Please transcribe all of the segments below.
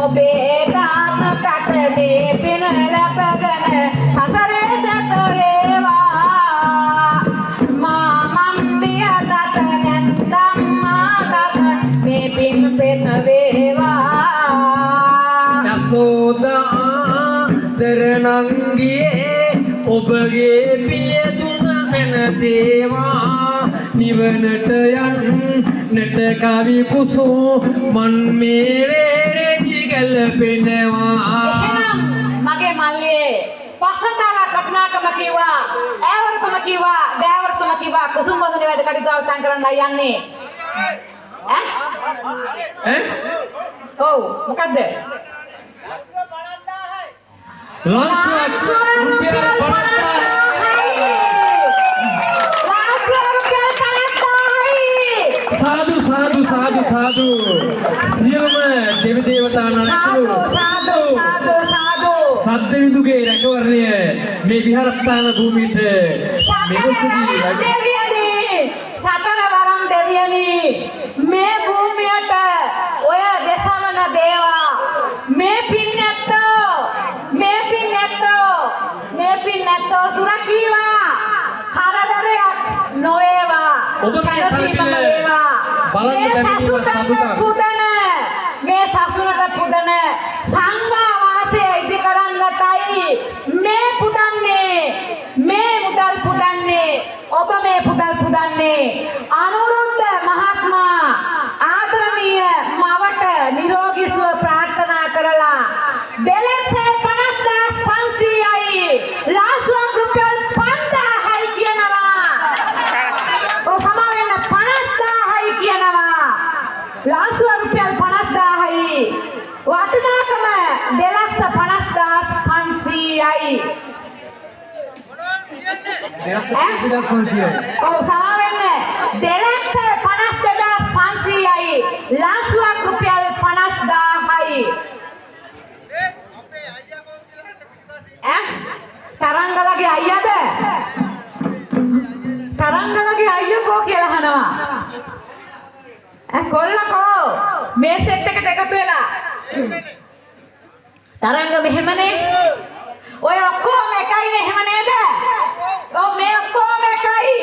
ඔබේ දාන කට මේ පින ලැබගෙන සසරේ සැට වේවා මා මන්දිය දත නැන්දම් මාතත් මේ පින් පෙත වේවා යසෝදා දරණංගියේ ඔබගේ පිය තුන සැනසේවා නිවනට යන්නට කවි පුසෝ මන් මේ වේරෙදි ගැලපෙනවා එහෙනම් මගේ මල්ලියේ පසතාව කටනාකම කිව්වා ඈවරතුම කිව්වා දෑවරතුම කිව්වා කුසුම් බඳුනේ වැඩ කටයුතු අවසන් කරන්නයි යන්නේ ඈ ඔව් මොකද්ද ලංසුවක් රුපියල් 50,000 සාදු සාදු සාදු සාදු සියලුම දෙවි දේවතාවුන් සාදු සාදු සාදු සාදු සද්දවිඳුගේ රැකවරණය මේ විහාරස්ථාන භූමියට මෙගොසුදී දෙවියනි සතර වරම් දෙවියනි මේ භූමියට ඔය දසවන දේවා මේ පින්නැත්තෝ සුරකීවා කරදරයක් නොවේවා ඔබ මේ සැනසීමම වේවා බලන්න බැරිව සතුටක් මේ සසුනට පුදන සංඝා වාසය ඉදි කරන්නටයි මේ පුදන්නේ මේ මුදල් පුදන්නේ ඔබ මේ පුදල් පුදන්නේ අනුරුද්ධ මහත්මයා ආදරණීය මවට නිරෝගී සුව ප්‍රාර්ථනා කරලා දෙලෙසේ 50,500යි ලාසුවක් රුපියල් 5000යි කියනවා ඔය සමාවෙන්න 50,000යි කියනවා ලාසුව රුපියල් 50,000යි වටිනාකම 2,50,500යි ඔව් සමාවෙන්න 2,52,500යි ලාසුවක් රුපියල් 50,000යි තරංගලගේ අයියාද තරංගලගේ අයියෝ කියලා අහනවා කොල්ලකෝ මේ සෙට් එකට එකතු වෙලා තරංග මෙහෙමනේ ඔය ඔක්කොම එකයිනේ එහෙම නේද ඔව් මේ ඔක්කොම එකයි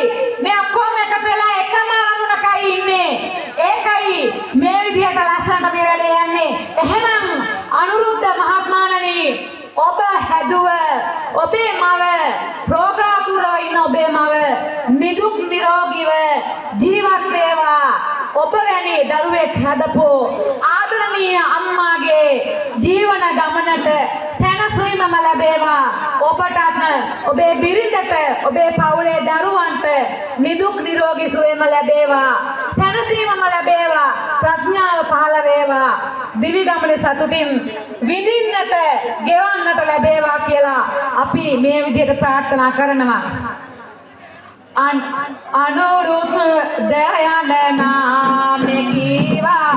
මේ ඔක්කොම එකතු වෙලා එකම අරමුණකයි ඉන්නේ ඒකයි මේ විදිහට ලස්සනට මේ වැඩේ යන්නේ එහෙනම් අනුරුද්ධ මහත්මයාණනි ඔබ හැදුව ඔබේ මව රෝගාතුරව ඉන්න ඔබේ මව නිදුක් නිරෝගීව ජීවත් වේවා ඔබ වැනි දරුවෙක් හදපෝ ආදරණීය අම්මාගේ ජීවන ගමනට සැනසීමම ලැබේවා ඔබටත් ඔබේ බිරිඳට ඔබේ පවුලේ දරුවන්ට නිදුක් නිරෝගී සුවයම ලැබේවා සැනසීමම ලැබේවා ප්‍රඥාව පහළ වේවා දිවි ගමනේ සතුටින් විඳින්නට ගෙවන්නට ලැබේවා කියලා අපි මේ විදිහට ප්‍රාර්ථනා කරනවා අනුරුද්ධ දයන නාමේ කීවා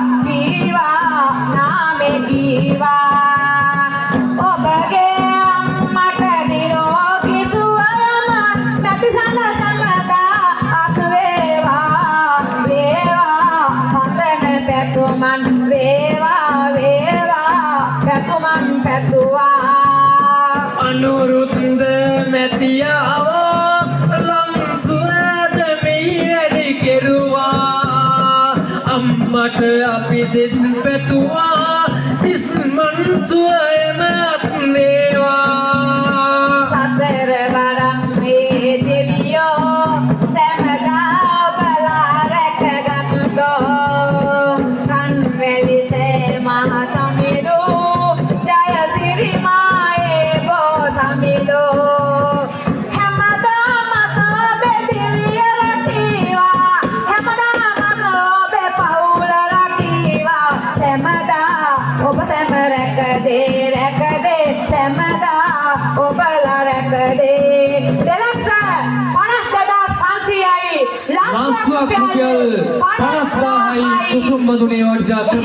නාමේ කීවා ඔබගේ අම්මට නිරෝගී සුවයම නැති සඳා අත් වේවා හතන පැතුමන් වේවා පැතුමන් පැතුවා අනුරුද්ධ මැතියාවෝ අම්මට අපි සිත් පැතුවා ඉස්මන් සුවයම අත්නේවා සතර වරම් මේ දෙවියෝ සැමදා බලා රැකගත්තෝ රන්වැලිසේ මහ සමිඳු ජයසිරි මායේ බෝ සමිඳු රැකදේ සැමදා ඔබලා රැකදේ 2,50,500යි ලාසුවක් රුපියල් 50,000යි කුසුම් බඳුනේ වටිනාකම